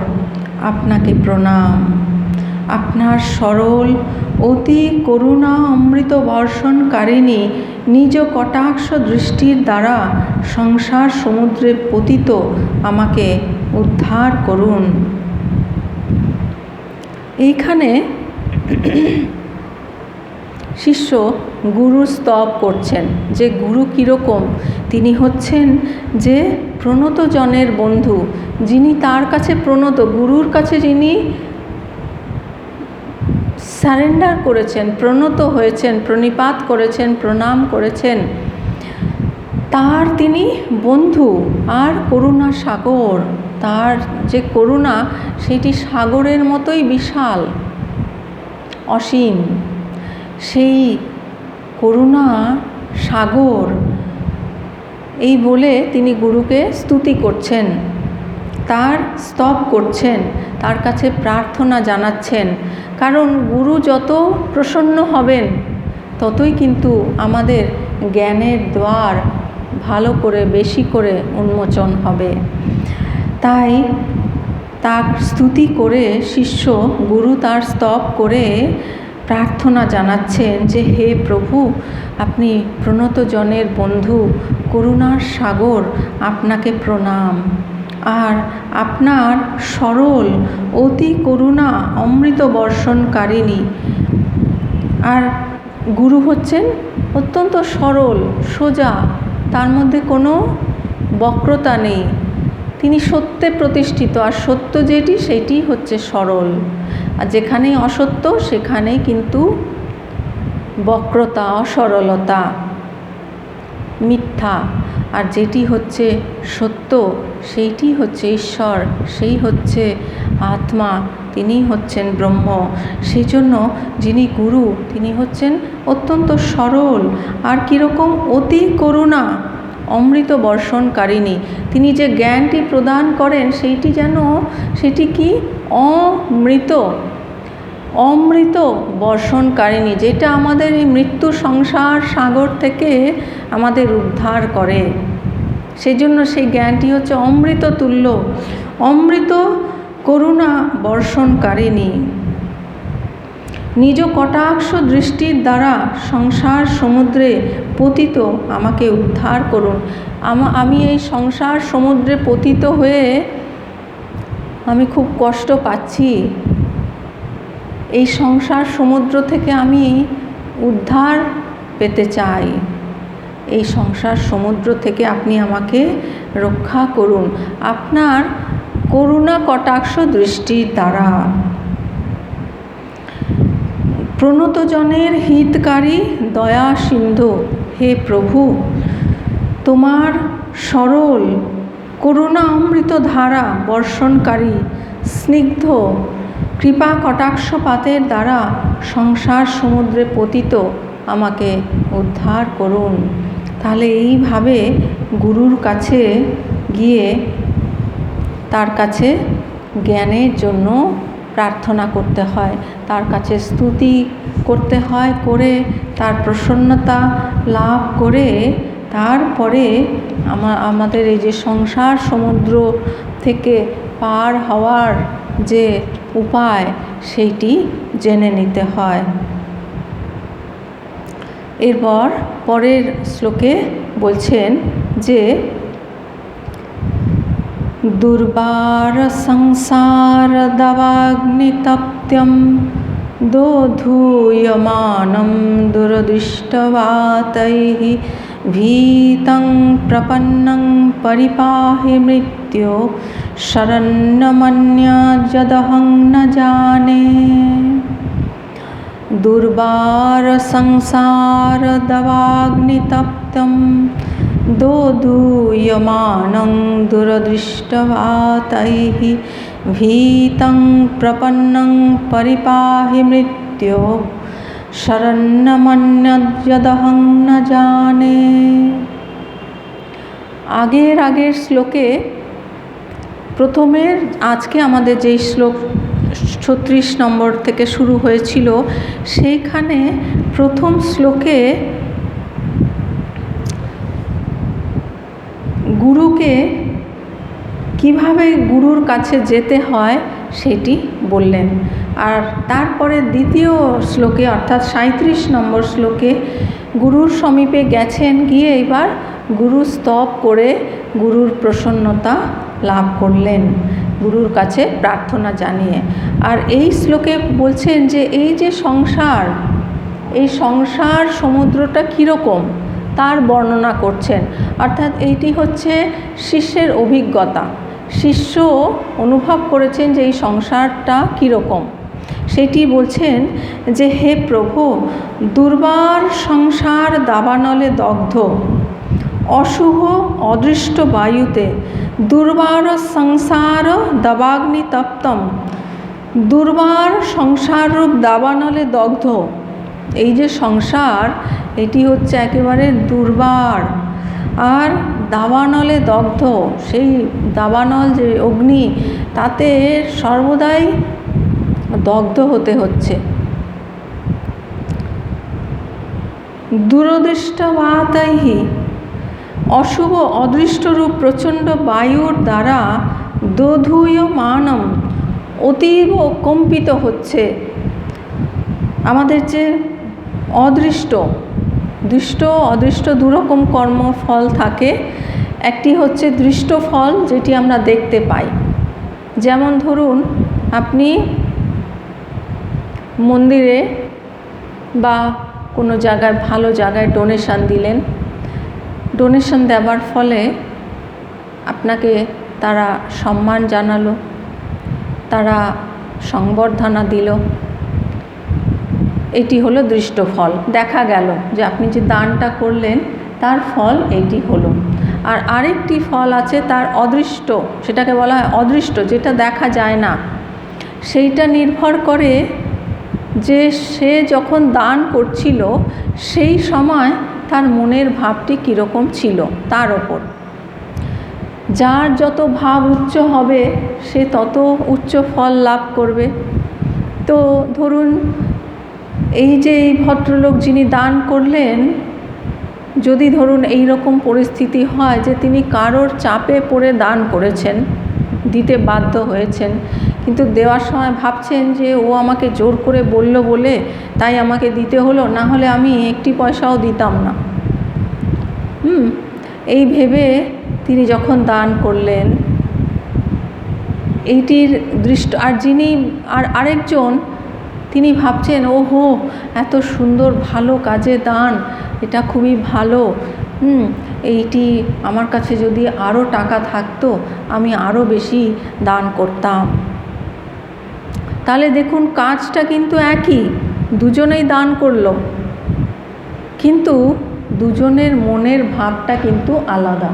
আপনাকে প্রণাম। আপনার সরল অতি করুণা অমৃত বর্ষণকারিণী নিজ কটাক্ষ দৃষ্টির দ্বারা সংসার সমুদ্রে পতিত আমাকে উদ্ধার করুন। এইখানে শিষ্য গুরুর স্তব করছেন যে গুরু কীরকম। তিনি হচ্ছেন যে প্রণত জনের বন্ধু, যিনি তার কাছে প্রণত, গুরুর কাছে যিনি সারেন্ডার করেছেন, প্রণত হয়েছেন, প্রণিপাত করেছেন, প্রণাম করেছেন, তার তিনি বন্ধু। আর করুণা সাগর, তার যে করুণা সেটি সাগরের মতোই বিশাল, অসীম। সেই করুণা সাগর, এই বলে তিনি গুরুকে স্তুতি করছেন, তার স্তব করছেন, তার কাছে প্রার্থনা জানাচ্ছেন। কারণ গুরু যত প্রসন্ন হবেন ততই কিন্তু আমাদের জ্ঞানের দ্বার ভালো করে, বেশি করে উন্মোচন হবে। তাই তার স্তুতি করে শিষ্য, গুরু তার স্তব করে প্রার্থনা জানাচ্ছেন যে হে প্রভু, আপনি প্রণত জনের বন্ধু, করুণার সাগর, আপনাকে প্রণাম। আর আপনার সরল অতি করুণা অমৃত বর্ষণকারিণী। আর গুরু হচ্ছেন অত্যন্ত সরল, সোজা, তার মধ্যে কোনো বক্রতা নেই। তিনি সত্যে প্রতিষ্ঠিত, আর সত্য যেটি সেটি হচ্ছে সরল। আর যেখানেই অসত্য সেখানেই কিন্তু বক্রতা, অসরলতা, মিথ্যা। আর যেটি হচ্ছে সত্য সেইটি হচ্ছে ঈশ্বর, সেই হচ্ছে আত্মা, তিনি হচ্ছেন ব্রহ্ম। সেই জন্য যিনি গুরু তিনি হচ্ছেন অত্যন্ত সরল। আর কীরকম? অতি করুণা অমৃত বর্ষণকারিণী। তিনি যে জ্ঞানটি প্রদান করেন সেইটি যেন, সেটি কি? অমৃত, অমৃত বর্ষণকারিণী, যেটা আমাদের এই মৃত্যু সংসার সাগর থেকে আমাদের উদ্ধার করে। সেই জন্য সেই জ্ঞানটি হচ্ছে অমৃত তুল্য, অমৃত করুণা বর্ষণকারিণী। নিজ কটাক্ষ দৃষ্টির দ্বারা সংসার সমুদ্রে পতিত আমাকে উদ্ধার করুন। আমি এই সংসার সমুদ্রে পতিত হয়ে আমি খুব কষ্ট পাচ্ছি। এই সংসার সমুদ্র থেকে আমি উদ্ধার পেতে চাই। এই সংসার সমুদ্র থেকে আপনি আমাকে রক্ষা করুন আপনার করুণা কটাক্ষ দৃষ্টির দ্বারা। প্রণতজনের হিতকারী দয়া সিন্ধু, হে প্রভু, তোমার সরল করুণা অমৃত ধারা বর্ষণকারী স্নিগ্ধ কৃপা কটাক্ষপাতের দ্বারা সংসার সমুদ্রে পতিত আমাকে উদ্ধার করুন। তাহলে এইভাবে গুরুর কাছে গিয়ে তার কাছে জ্ঞানের জন্য প্রার্থনা করতে হয়, তার কাছে স্তুতি করতে হয়, করে তার প্রসন্নতা লাভ করে তারপরে আমাদের এই যে সংসার সমুদ্র থেকে পার হওয়ার যে উপায় সেইটি জেনে নিতে হয়। এরপর পরের শ্লোকে বলছেন যে दुर्वार संसार दवाग्नितप्त्यं दोधूयमानं दुरदृष्टवातैः भीतं प्रपन्नं परिपाहि मृत्यो शरण्यमन्यद्यदहं न जाने। दुर्वार संसार दवाग्नितप्तं दोधूयमानं दुरदृष्टवातैः भीतं प्रपन्नं परिपाहि मृत्यो शरण्यमन्यद्यदहं न जाने। আগের শ্লোকে প্রথমের আজকে আমাদের যেই শ্লোক 36 নম্বর থেকে শুরু হয়েছিল, সেইখানে প্রথম শ্লোকে গুরুকে কিভাবে গুরুর কাছে যেতে হয় সেটি বললেন। আর তারপরে দ্বিতীয় শ্লোকে অর্থাৎ 37 নম্বর শ্লোকে গুরুর সমীপে গেছেন, গিয়ে এবার গুরু স্তব করে গুরুর প্রসন্নতা লাভ করলেন, গুরুর কাছে প্রার্থনা জানিয়ে। আর এই শ্লোকে বলছেন যে এই যে সংসার, এই সংসার সমুদ্রটা কীরকম তার বর্ণনা করছেন। অর্থাৎ এইটি হচ্ছে শিষ্যের অভিজ্ঞতা। শিষ্য অনুভব করেছেন যে এই সংসারটা কীরকম, সেটি বলছেন যে হে প্রভু, দুর্বার সংসার দাবানলে দগ্ধ, অশুভ অদৃষ্ট বায়ুতে দুর্বার সংসার দাবাগ্নি তপ্তম। দুর্বার সংসাররূপ দাবানলে দগ্ধ, এই যে সংসার এটি হচ্ছে একেবারে দুর্বার আর দাবানলে দগ্ধ। সেই দাবানল যে অগ্নি, তাতে সর্বদাই দগ্ধ হতে হচ্ছে। দুরদৃষ্টবাতৈহি, অশুভ অদৃষ্টরূপ প্রচণ্ড বায়ুর দ্বারা দোধূয়মানম, অতীব কম্পিত হচ্ছে আমাদের যে অদৃষ্ট, দৃষ্ট অদৃষ্ট দুরকম কর্মফল থাকে। একটি হচ্ছে দৃষ্ট ফল, যেটি আমরা দেখতে পাই। যেমন ধরুন, আপনি মন্দিরে বা কোনো জায়গায় ভালো জায়গায় ডোনেশন দিলেন, ডোনেশন দেওয়ার ফলে আপনাকে তারা সম্মান জানালো, তারা সংবর্ধনা দিল, এটি হলো দৃষ্ট ফল। দেখা গেল যে আপনি যে দানটা করলেন তার ফল এটি হলো। আর আরেকটি ফল আছে তার অদৃষ্ট, সেটাকে বলা হয় অদৃষ্ট, যেটা দেখা যায় না। সেইটা নির্ভর করে যে সে যখন দান করছিল সেই সময় তার মনের ভাবটি কীরকম ছিল তার ওপর। যার যত ভাব উচ্চ হবে সে তত উচ্চ ফল লাভ করবে। তো ধরুন, এই যে এই ভদ্রলোক যিনি দান করলেন, যদি ধরুন এই রকম পরিস্থিতি হয় যে তিনি কারোর চাপে পড়ে দান করেছেন, দিতে বাধ্য হয়েছেন, কিন্তু দেওয়ার সময় ভাবছেন যে ও আমাকে জোর করে বলল বলে তাই আমাকে দিতে হলো, না হলে আমি একটি পয়সাও দিতাম না, এই ভেবে তিনি যখন দান করলেন, এইটির দৃষ্ট। আর যিনি আরেকজন, তিনি ভাবছেন ওহো এত সুন্দর ভালো কাজে দান, এটা খুবই ভালো, এইটি আমার কাছে যদি আরও টাকা থাকতো আমি আরও বেশি দান করতাম। তাহলে দেখুন, কাজটা কিন্তু একই, দুজনেই দান করলো, কিন্তু দুজনের মনের ভাবটা কিন্তু আলাদা।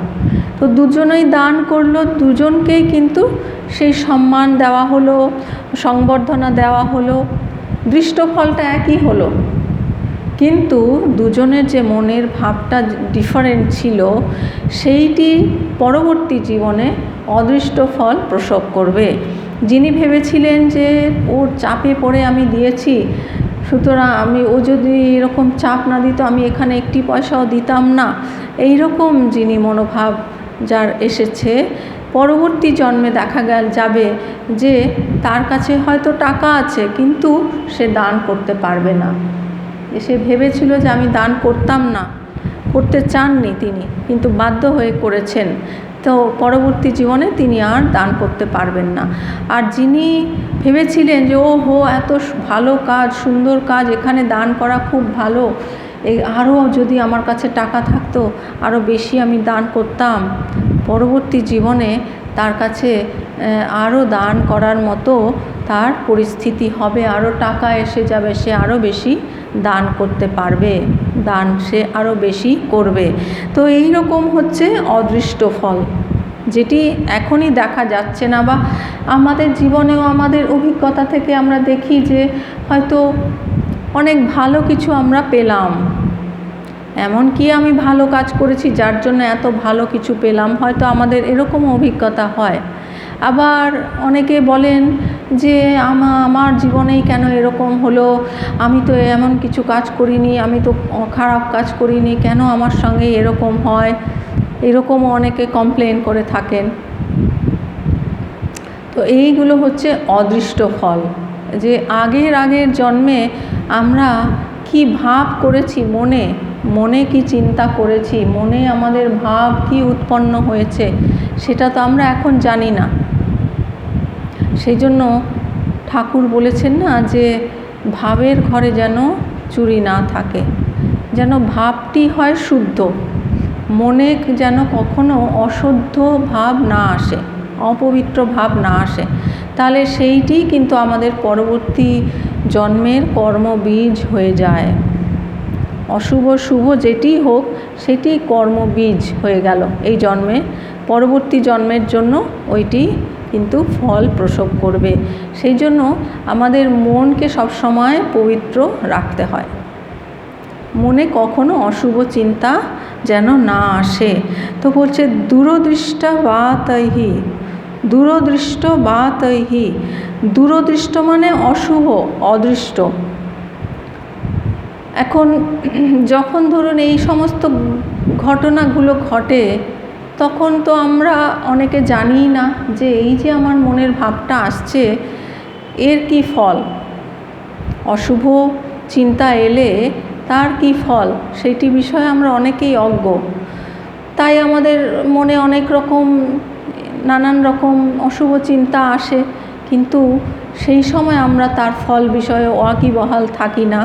তো দুজনেই দান করলো, দুজনকেই কিন্তু সেই সম্মান দেওয়া হলো, সংবর্ধনা দেওয়া হলো, দৃষ্ট ফলটা একই হলো, কিন্তু দুজনের যে মনের ভাবটা ডিফারেন্ট ছিল, সেইটি পরবর্তী জীবনে অদৃষ্ট ফল প্রসব করবে। যিনি ভেবেছিলেন যে ওর চাপে পড়ে আমি দিয়েছি, সুতরাং ও যদি এরকম চাপ না দিত আমি এখানে একটি পয়সাও দিতাম না, এই রকম যিনি মনোভাব যার এসেছে, পরবর্তী জন্মে দেখা যাবে যে তার কাছে হয়তো টাকা আছে কিন্তু সে দান করতে পারবে না। সে ভেবেছিল যে আমি দান করতাম না, করতে চাননি তিনি, কিন্তু বাধ্য হয়ে করেছেন। তো পরবর্তী জীবনে তিনি আর দান করতে পারবেন না। আর যিনি ভেবেছিলেন যে ও হো এত ভালো কাজ, সুন্দর কাজ, এখানে দান করা খুব ভালো, আরও যদি আমার কাছে টাকা থাকতো আরও বেশি আমি দান করতাম, পরবর্তী জীবনে তার কাছে আরও দান করার মতো তার পরিস্থিতি হবে, আরও টাকা এসে যাবে, সে আরও বেশি দান করতে পারবে, দান সে আরও বেশি করবে। তো এই রকম হচ্ছে অদৃষ্ট ফল, যেটি এখনই দেখা যাচ্ছে না, বা আমাদের জীবনেও আমাদের অভিজ্ঞতা থেকে আমরা দেখি যে হয়তো অনেক ভালো কিছু আমরা পেলাম, এমনকি আমি ভালো কাজ করেছি যার জন্য এত ভালো কিছু পেলাম, হয়তো আমাদের এরকমও অভিজ্ঞতা হয়। আবার অনেকে বলেন যে আমার জীবনেই কেন এরকম হলো, আমি তো এমন কিছু কাজ করিনি, আমি তো খারাপ কাজ করিনি, কেন আমার সঙ্গে এরকম হয়, এরকমও অনেকে কমপ্লেন করে থাকেন। তো এইগুলো হচ্ছে অদৃষ্ট ফল, যে আগের জন্মে আমরা কি ভাব করেছি, মনে কি চিন্তা করেছি, মনে আমাদের ভাব কি উৎপন্ন হয়েছে, সেটা তো আমরা এখন জানি না। সেই জন্য ঠাকুর বলেছেন না যে ভাবের ঘরে যেন চুরি না থাকে, যেন ভাবটি হয় শুদ্ধ, মনে যেন কখনো অশুদ্ধ ভাব না আসে, অপবিত্র ভাব না আসে, তাহলে সেইটি কিন্তু আমাদের পরবর্তী জন্মের কর্মবীজ হয়ে যায়। অশুভ শুভ যেটি হোক সেটি কর্মবীজ হয়ে গেল এই জন্মে, পরবর্তী জন্মের জন্য ওইটি কিন্তু ফল প্রসব করবে। সেই জন্য আমাদের মনকে সবসময় পবিত্র রাখতে হয়, মনে কখনো অশুভ চিন্তা যেন না আসে। তো বলছে দূরদৃষ্ট বাতৈহি, দূরদৃষ্ট বাতৈহি, দূরদৃষ্ট মানে অশুভ, অদৃষ্ট। এখন যখন ধরুন এই সমস্ত ঘটনাগুলো ঘটে, তখন তো আমরা অনেকে জানি না যে এই যে আমার মনের ভাবটা আসছে এর কি ফল, অশুভ চিন্তা এলে তার কি ফল, সেইটি বিষয়ে আমরা অনেকেই অজ্ঞ। তাই আমাদের মনে অনেক রকম নানান রকম অশুভ চিন্তা আসে, কিন্তু সেই সময় আমরা তার ফল বিষয়ে ওয়াকিবহাল থাকি না,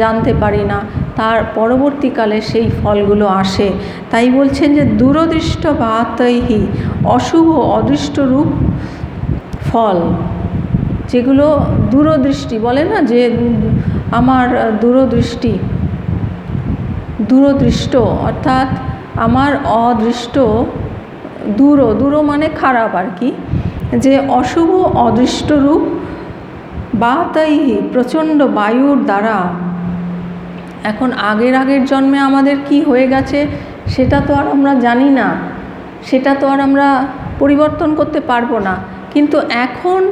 জানতে পারি না, তার পরবর্তীকালে সেই ফলগুলো আসে। তাই বলছেন যে দূরদৃষ্ট বাতৈহি, অশুভ অদৃষ্ট রূপ ফল, যেগুলো দূরদৃষ্টি বলে না, যে আমার দূরদৃষ্ট অর্থাৎ আমার অদৃষ্ট, দূর মানে খারাপ আর কি, যে অশুভ অদৃষ্ট রূপ বাতৈহি, প্রচণ্ড বায়ুর দ্বারা। এখন আগের জন্মে আমাদের কি হয়ে গেছে সেটা তো আর আমরা জানি না, সেটা তো আর আমরা পরিবর্তন করতে পারবো না, কিন্তু এখন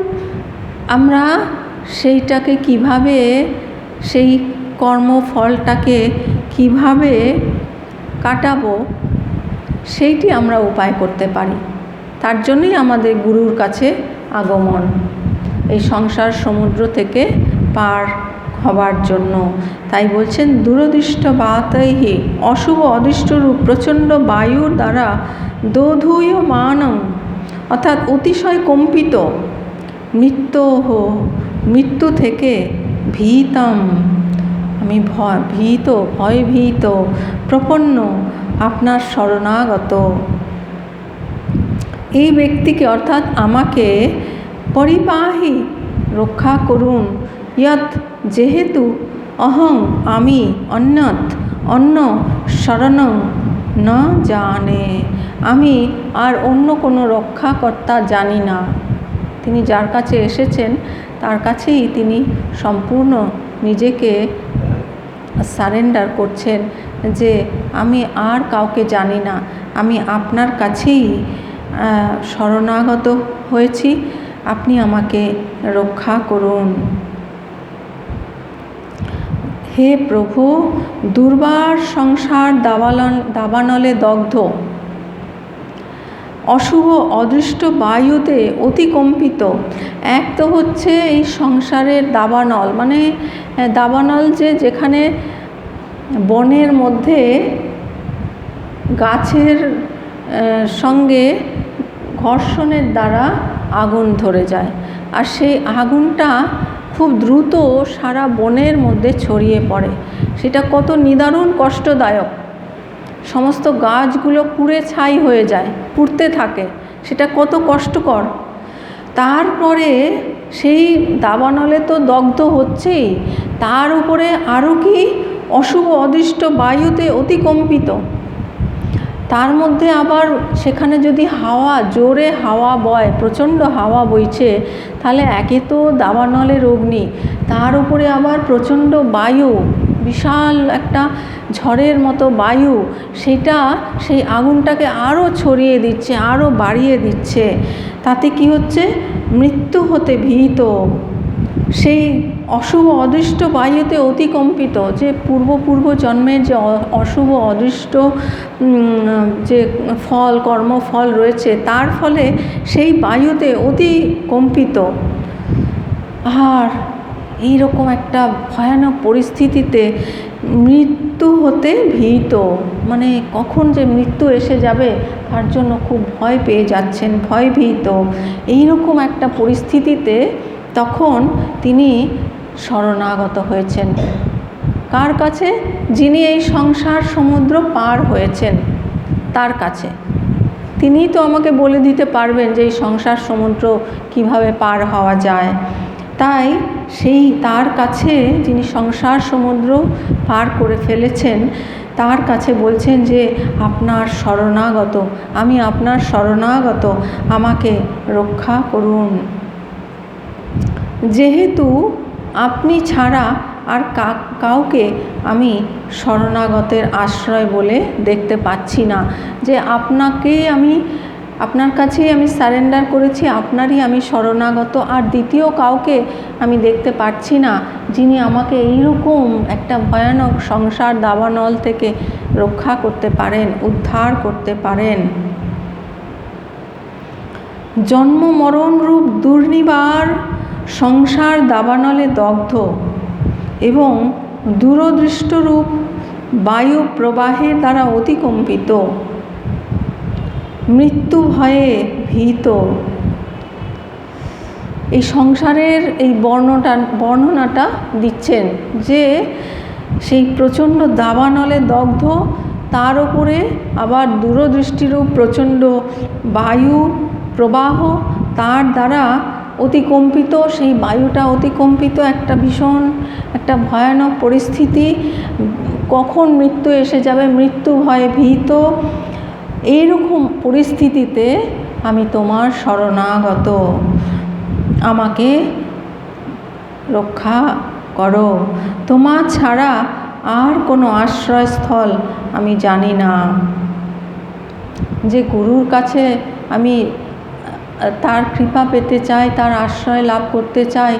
আমরা সেইটাকে কিভাবে, সেই কর্মফলটাকে কিভাবে কাটাবো সেইটি আমরা উপায় করতে পারি। তার জন্যই আমাদের গুরুর কাছে আগমন, এই সংসার সমুদ্র থেকে পার হবার জন্য। তাই বলছেন দূরদৃষ্ট বাতৈহি, অশুভ অদৃষ্ট রূপ প্রচণ্ড বায়ুর দ্বারা দোধূয়মানং, অর্থাৎ অতিশয় কম্পিত, মৃত্যু থেকে ভীতম, আমি ভয়ভীত, প্রপন্ন, আপনার শরণাগত। এই ব্যক্তিকে অর্থাৎ আমাকে পরিপাহি, রক্ষা করুন, ইয়ৎ যেহেতু অহং আমি অন্য শরণং ন জানে, আমি আর অন্য কোনো রক্ষাকর্তা জানি না। তিনি যার কাছে এসেছেন তার কাছেই তিনি সম্পূর্ণ নিজেকে সারেন্ডার করছেন, যে আমি আর কাউকে জানি না, আমি আপনার কাছেই শরণাগত হয়েছি, আপনি আমাকে রক্ষা করুন। হে প্রভু, দুর্বার সংসার দাবানলে দগ্ধ, অশুভ অদৃষ্ট বায়ুতে অতিকম্পিত। এক তো হচ্ছে এই সংসারের দাবানল, মানে দাবানল যেখানে বনের মধ্যে গাছের সঙ্গে ঘর্ষণের দ্বারা আগুন ধরে যায়, আর সেই আগুনটা খুব দ্রুত সারা বনের মধ্যে ছড়িয়ে পড়ে। সেটা কত নিদারুণ কষ্টদায়ক। সমস্ত গাছগুলো পুড়ে ছাই হয়ে যায়, পুড়তে থাকে, সেটা কত কষ্টকর। তারপরে সেই দাবানলে তো দগ্ধ হচ্ছেই, তার উপরে আরও কি অশুভ অদৃষ্ট বায়ুতে অতিকম্পিত। তার মধ্যে আবার সেখানে যদি হাওয়া, জোরে হাওয়া বয়, প্রচণ্ড হাওয়া বইছে, তাহলে একে তো দাবানলের অগ্নি, তার উপরে আবার প্রচণ্ড বায়ু, বিশাল একটা ঝড়ের মতো বায়ু, সেটা সেই আগুনটাকে আরও ছড়িয়ে দিচ্ছে, আরও বাড়িয়ে দিচ্ছে। তাতে কি হচ্ছে, মৃত্যু হতে ভীত। সেই অশুভ অদৃষ্ট বায়ুতে অতিকম্পিত, যে পূর্ব জন্মের যে অশুভ অদৃষ্ট যে ফল, কর্মফল রয়েছে, তার ফলে সেই বায়ুতে অতিকম্পিত। আর এইরকম একটা ভয়ানক পরিস্থিতিতে মৃত্যু হতে ভীত, মানে কখন যে মৃত্যু এসে যাবে তার জন্য খুব ভয় পেয়ে যাচ্ছেন, ভয়ভীত। এইরকম একটা পরিস্থিতিতে তখন তিনি শরণাগত হয়েছেন। কার কাছে? যিনি এই সংসার সমুদ্র পার হয়েছেন তার কাছে। তিনিই তো আমাকে বলে দিতে পারবেন যে এই সংসার সমুদ্র কিভাবে পার হওয়া যায়। তাই সেই তার কাছে, যিনি সংসার সমুদ্র পার করে ফেলেছেন, তার কাছে বলছেন যে আপনার শরণাগত, আমি আপনার শরণাগত, আমাকে রক্ষা করুন। যেহেতু আপনি ছাড়া আর কাউকে আমি শরণাগতের আশ্রয় বলে দেখতে পাচ্ছি না, যে আপনার কাছেই আমি সারেন্ডার করেছি, আপনারই আমি শরণাগত, আর দ্বিতীয় কাউকে আমি দেখতে পাচ্ছি না যিনি আমাকে এইরকম একটা ভয়ানক সংসার দাবানল থেকে রক্ষা করতে পারেন, উদ্ধার করতে পারেন। জন্ম মরণ রূপ দুর্নিবার সংসার দাবানলে দগ্ধ এবং দূরদৃষ্টরূপ বায়ু প্রবাহের দ্বারা অতিকম্পিত, মৃত্যু ভয়ে ভীত। এই সংসারের এই বর্ণনাটা দিচ্ছেন যে সেই প্রচণ্ড দাবানলে দগ্ধ, তার উপরে আবার দূরদৃষ্টিরূপ প্রচণ্ড বায়ু প্রবাহ, তার দ্বারা অতিকম্পিত, সেই বায়ুটা অতিকম্পিত, একটা ভীষণ একটা ভয়ানক পরিস্থিতি, কখন মৃত্যু এসে যাবে, মৃত্যু ভয়ে ভীত। এইরকম পরিস্থিতিতে আমি তোমার শরণাগত, আমাকে রক্ষা করো। তোমার ছাড়া আর কোনো আশ্রয়স্থল আমি জানি না। যে গুরুর কাছে আমি তার কৃপা পেতে চাই, তার আশ্রয় লাভ করতে চাই,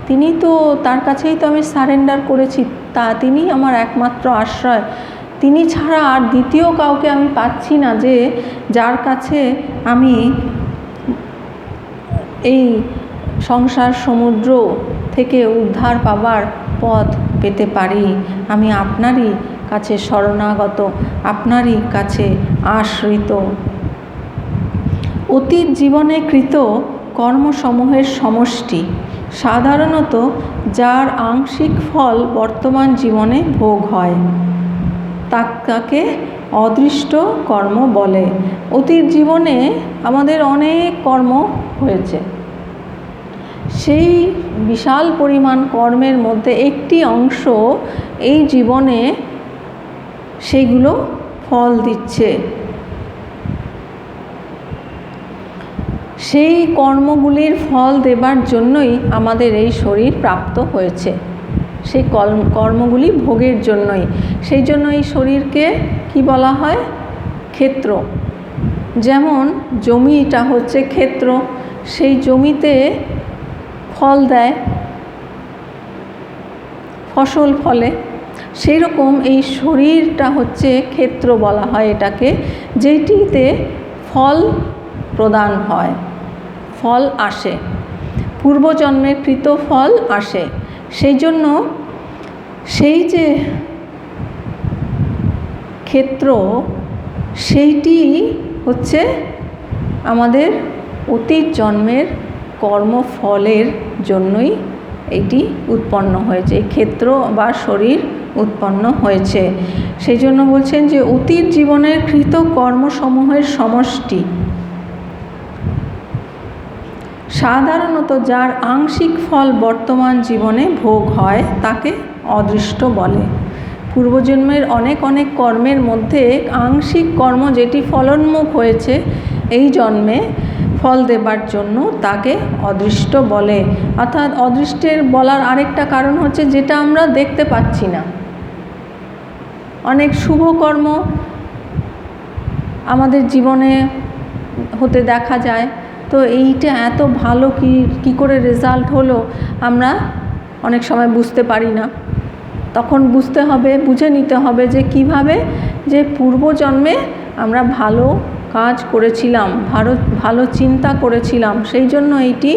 তিনি তো, তার কাছেই তো আমি সারেন্ডার করেছি, তিনি আমার একমাত্র আশ্রয়। তিনি ছাড়া আর দ্বিতীয় কাউকে আমি পাচ্ছি না, যে যার কাছে আমি এই সংসার সমুদ্র থেকে উদ্ধার পাবার পথ পেতে পারি। আমি আপনারই কাছে শরণাগত, আপনারই কাছে আশ্রিত। অতীত জীবনে কৃত কর্মসমূহের সমষ্টি, সাধারণত যার আংশিক ফল বর্তমান জীবনে ভোগ হয়, তাকে অদৃষ্ট কর্ম বলে। অতীত জীবনে আমাদের অনেক কর্ম হয়েছে, সেই বিশাল পরিমাণ কর্মের মধ্যে একটি অংশ এই জীবনে সেইগুলো ফল দিচ্ছে। সেই কর্মগুলির ফল দেবার জন্যই আমাদের এই শরীর প্রাপ্ত হয়েছে, সেই কর্মগুলি ভোগের জন্যই। সেই জন্য এই শরীরকে কি বলা হয়? ক্ষেত্র। যেমন জমিটা হচ্ছে ক্ষেত্র, সেই জমিতে ফল দেয়, ফসল ফলে, সেই রকম এই শরীরটা হচ্ছে ক্ষেত্র বলা হয় এটাকে, যেটিতে ফল প্রদান হয়, ফল আসে, পূর্বজন্মের কৃত ফল আসে। সেই জন্য সেই যে ক্ষেত্র, সেইটি হচ্ছে আমাদের অতীত জন্মের কর্মফলের জন্যই এটি উৎপন্ন হয়েছে, এই ক্ষেত্র বা শরীর উৎপন্ন হয়েছে। সেই জন্য বলছেন যে অতীত জীবনের কৃত কর্মসমূহের সমষ্টি। সাধারণত যার আংশিক ফল বর্তমান জীবনে ভোগ হয় তাকে অদৃষ্ট বলে। পূর্বজন্মের অনেক অনেক কর্মের মধ্যে আংশিক কর্ম যেটি ফলোন্মুখ হয়েছে এই জন্মে ফল দেবার জন্য তাকে অদৃষ্ট বলে। অর্থাৎ অদৃষ্টের বলার আরেকটা কারণ হচ্ছে যেটা আমরা দেখতে পাচ্ছি না। অনেক শুভ কর্ম আমাদের জীবনে হতে দেখা যায়, তো এইটা এত ভালো কি করে রেজাল্ট হলো আমরা অনেক সময় বুঝতে পারি না। তখন বুঝে নিতে হবে যে কিভাবে যে পূর্বজন্মে আমরা ভালো কাজ করেছিলাম, ভালো চিন্তা করেছিলাম, সেই জন্য এইটি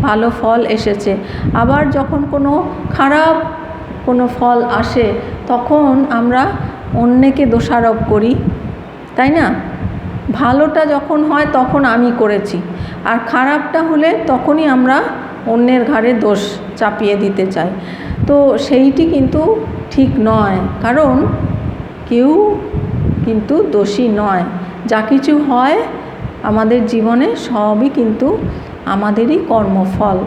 ভালো ফল এসেছে। আবার যখন কোনো খারাপ কোনো ফল আসে তখন আমরা অন্যকে দোষারোপ করি, তাই না? ভালোটা যখন হয় তখন আমি করেছি, আর খারাপটা হলে তখনই আমরা অন্যের ঘাড়ে দোষ চাপিয়ে দিতে চাই। তো সেইটি কিন্তু ঠিক নয়, কারণ কেউ কিন্তু দোষী নয়। যা কিছু হয় আমাদের জীবনে সবই কিন্তু আমাদেরই কর্মফল।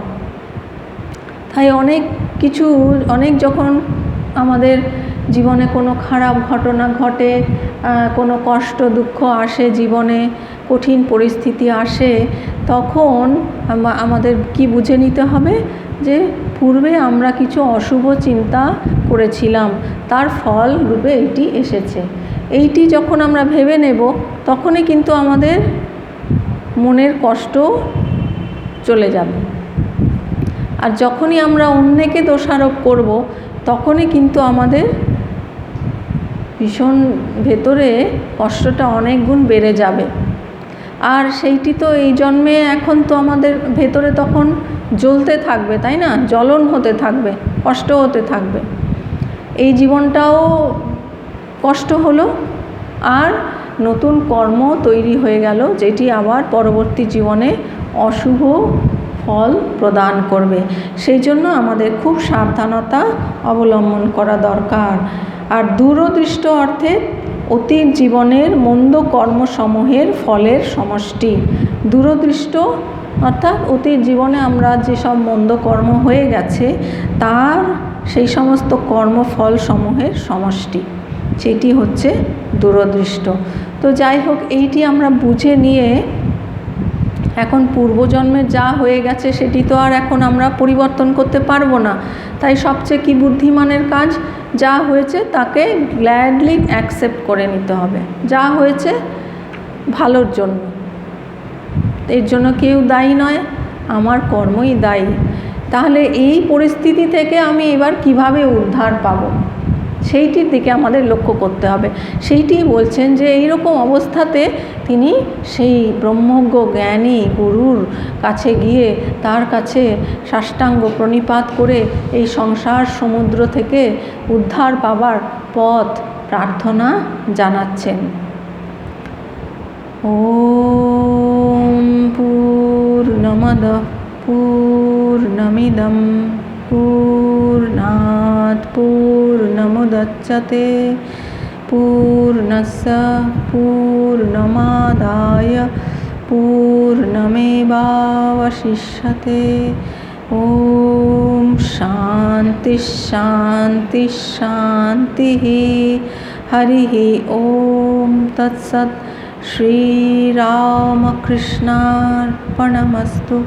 তাই অনেক যখন আমাদের জীবনে কোনো খারাপ ঘটনা ঘটে, কোনো কষ্ট দুঃখ আসে, জীবনে কঠিন পরিস্থিতি আসে, তখন আমাদের কি বুঝে নিতে হবে যে পূর্বে আমরা কিছু অশুভ চিন্তা করেছিলাম, তার ফল রূপে এটি এসেছে। এইটি যখন আমরা ভেবে নেব তখনই কিন্তু আমাদের মনের কষ্ট চলে যাবে। আর যখনই আমরা অন্যকে দোষারোপ করব তখনই কিন্তু আমাদের ভীষণ ভেতরে কষ্টটা অনেক গুণ বেড়ে যাবে। আর সেইটি তো এই জন্মে এখন তো আমাদের ভেতরে তখন জ্বলতে থাকবে, তাই না? জ্বলন হতে থাকবে, কষ্ট হতে থাকবে। এই জীবনটাও কষ্ট হলো, আর নতুন কর্ম তৈরি হয়ে গেল যেটি আবার পরবর্তী জীবনে অশুভ ফল প্রদান করবে। সেই জন্য আমাদের খুব সাবধানতা অবলম্বন করা দরকার। আর দূরদৃষ্ট অর্থে অতীত জীবনের মন্দ কর্মসমূহের ফলের সমষ্টি। দূরদৃষ্ট অর্থাৎ অতীত জীবনে আমরা যেসব মন্দ কর্ম হয়ে গেছে তার সেই সমস্ত কর্মফল সমূহের সমষ্টি, সেটি হচ্ছে দূরদৃষ্ট। তো যাই হোক, এইটি আমরা বুঝে নিয়ে এখন পূর্বজন্মে যা হয়ে গেছে সেটি তো আর এখন আমরা পরিবর্তন করতে পারবো না। তাই সবচেয়ে কি বুদ্ধিমানের কাজ, যা হয়েছে তাকে গ্ল্যাডলি অ্যাকসেপ্ট করে নিতে হবে। যা হয়েছে ভালোর জন্য, এর জন্য কেউ দায়ী নয়, আমার কর্মই দায়ী। তাহলে এই পরিস্থিতি থেকে আমি এবার কিভাবে উদ্ধার পাবো সেইটির দিকে আমাদের লক্ষ্য করতে হবে। সেইটিই বলছেন যে এইরকম অবস্থাতে তিনি সেই ব্রহ্মজ্ঞ জ্ঞানী গুরুর কাছে গিয়ে তার কাছে সাষ্টাঙ্গ প্রণিপাত করে এই সংসার সমুদ্র থেকে উদ্ধার পাবার পথ প্রার্থনা জানাচ্ছেন। ওম পূর্ণমদঃ পূর্ণমিদং পূর্ণাৎ পূর্ণমুদচ্যতে পূর্ণস্য পূর্ণমাদায় পূর্ণমেবাবশিষ্যতে। ওম শান্তি শান্তি শান্তি। হরি ওম তৎসৎ। শ্রীরামকৃষ্ণার্পণমস্তু।